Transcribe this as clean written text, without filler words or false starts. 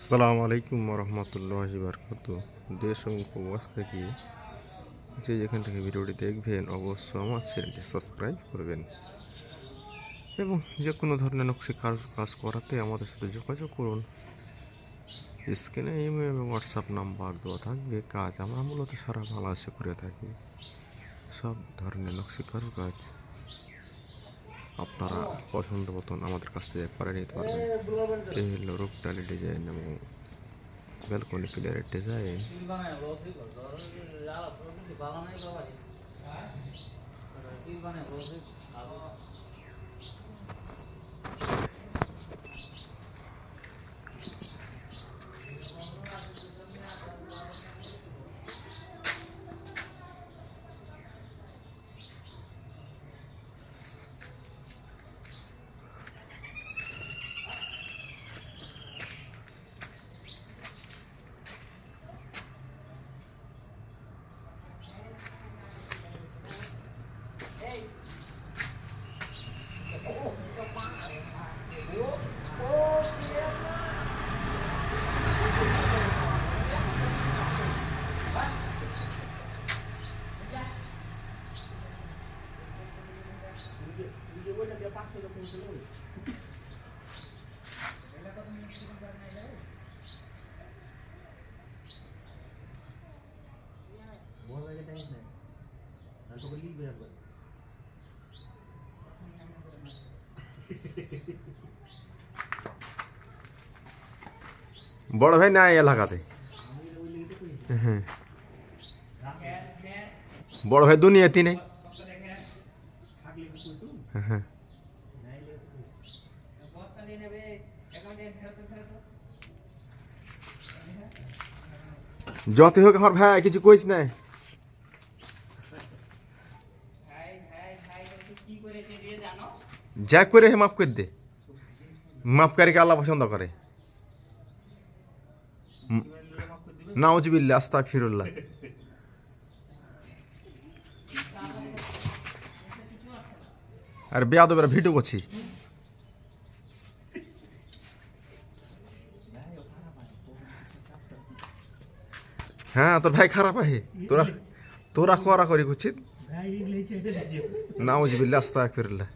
আসসালামু আলাইকুম রহমতুল্লাহি বারকাতু। দেশ এবং প্রবাস থেকে যে যেখান থেকে ভিডিওটি দেখবেন অবশ্যই আমার চ্যানেলটি সাবস্ক্রাইব করবেন এবং যে কোনো ধরনের নকশি কাজ করাতে আমাদের সাথে যোগাযোগ করুন। স্ক্রিনে ইমেল এবং হোয়াটসঅ্যাপ নাম্বার দেওয়া থাকবে। কাজ আমরা মূলত সারা বাংলাদেশে করে থাকি। সব ধরনের নকশি কাজ আপনারা পছন্দ মতন আমাদের কাছ থেকে করে নিতে পারবেন। এই হলো রূপটালি ডিজাইন এবং ব্যালকনি পিলারের ডিজাইন। বড় ভাই নাই এলাকাতে। হ্যাঁ, বড় ভাই দুনিয়াতে নেই। হ্যাঁ, যতই হোক আমার ভাই কিছু কইস নাই। যা করে মাফ করে দে। মাফকারীকে আল্লাহ পছন্দ করে। নাউজুবিল্লাহ, আস্তাগফিরুল্লাহ। আর বেয়াদবের ভিডিও করছি। হ্যাঁ, তোর ভাই খারাপ আহে। তোরা তোরা করা করি করছিস। নাউজুবিল্লাহ, আস্তাগফিরুল্লাহ।